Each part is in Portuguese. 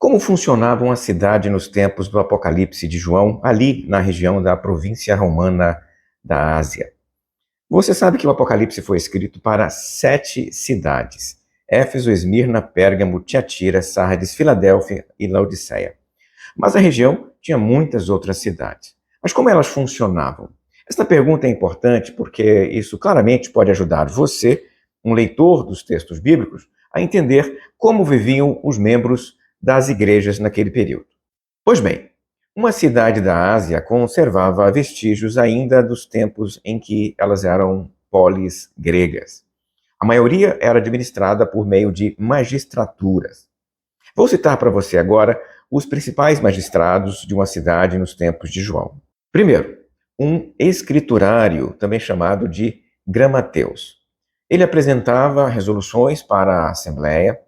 Como funcionava uma cidade nos tempos do Apocalipse de João, ali na região da província romana da Ásia? Você sabe que o Apocalipse foi escrito para 7 cidades: Éfeso, Esmirna, Pérgamo, Tiatira, Sardes, Filadélfia e Laodiceia. Mas a região tinha muitas outras cidades. Mas como elas funcionavam? Esta pergunta é importante porque isso claramente pode ajudar você, um leitor dos textos bíblicos, a entender como viviam os membros das igrejas naquele período. Pois bem, uma cidade da Ásia conservava vestígios ainda dos tempos em que elas eram polis gregas. A maioria era administrada por meio de magistraturas. Vou citar para você agora os principais magistrados de uma cidade nos tempos de João. Primeiro, um escriturário, também chamado de gramateus. Ele apresentava resoluções para a Assembleia,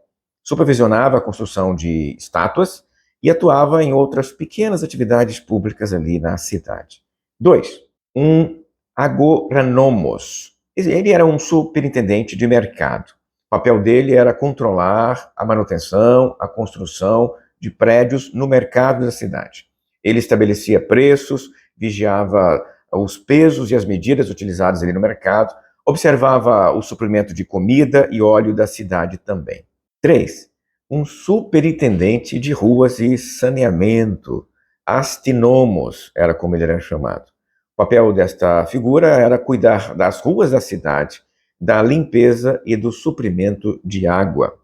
supervisionava a construção de estátuas e atuava em outras pequenas atividades públicas ali na cidade. 2. Um agoranomos. Ele era um superintendente de mercado. O papel dele era controlar a manutenção, a construção de prédios no mercado da cidade. Ele estabelecia preços, vigiava os pesos e as medidas utilizadas ali no mercado, observava o suprimento de comida e óleo da cidade também. 3. Um superintendente de ruas e saneamento, astinomos, era como ele era chamado. O papel desta figura era cuidar das ruas da cidade, da limpeza e do suprimento de água.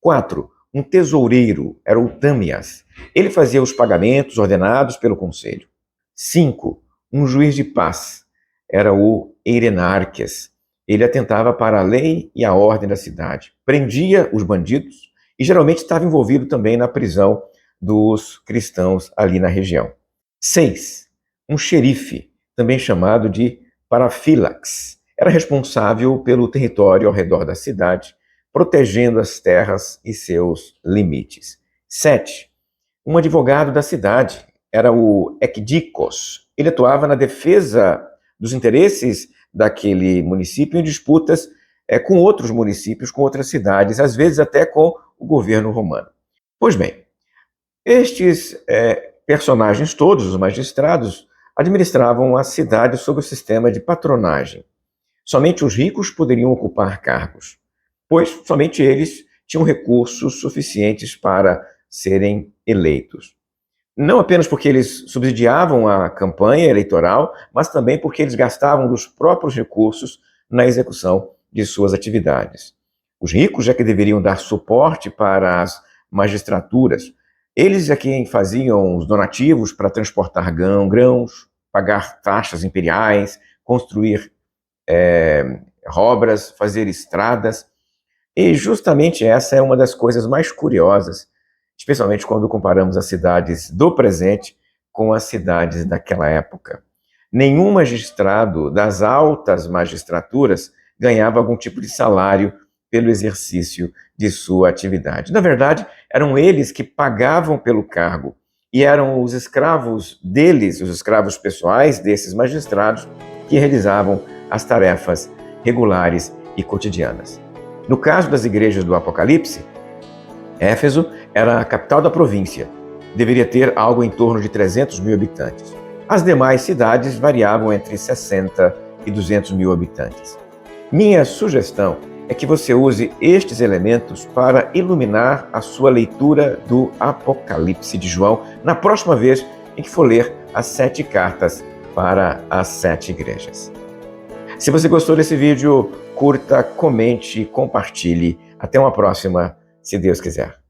4. Um tesoureiro, era o tâmias. Ele fazia os pagamentos ordenados pelo conselho. 5. Um juiz de paz, era o eirenarques. Ele atentava para a lei e a ordem da cidade, prendia os bandidos e geralmente estava envolvido também na prisão dos cristãos ali na região. 6. Um xerife, também chamado de parafílax. Era responsável pelo território ao redor da cidade, protegendo as terras e seus limites. 7. Um advogado da cidade, era o ekdikos. Ele atuava na defesa dos interesses daquele município em disputas com outros municípios, com outras cidades, às vezes até com o governo romano. Pois bem, estes personagens todos, os magistrados, administravam a cidade sob o sistema de patronagem. Somente os ricos poderiam ocupar cargos, pois somente eles tinham recursos suficientes para serem eleitos. Não apenas porque eles subsidiavam a campanha eleitoral, mas também porque eles gastavam dos próprios recursos na execução de suas atividades. Os ricos é que deveriam dar suporte para as magistraturas. Eles é quem faziam os donativos para transportar grãos, pagar taxas imperiais, construir obras, fazer estradas. E justamente essa é uma das coisas mais curiosas, especialmente quando comparamos as cidades do presente com as cidades daquela época. Nenhum magistrado das altas magistraturas ganhava algum tipo de salário pelo exercício de sua atividade. Na verdade, eram eles que pagavam pelo cargo e eram os escravos deles, os escravos pessoais desses magistrados, que realizavam as tarefas regulares e cotidianas. No caso das igrejas do Apocalipse, Éfeso era a capital da província. Deveria ter algo em torno de 300 mil habitantes. As demais cidades variavam entre 60 e 200 mil habitantes. Minha sugestão é que você use estes elementos para iluminar a sua leitura do Apocalipse de João na próxima vez em que for ler as 7 cartas para as 7 igrejas. Se você gostou desse vídeo, curta, comente, compartilhe. Até uma próxima, se Deus quiser.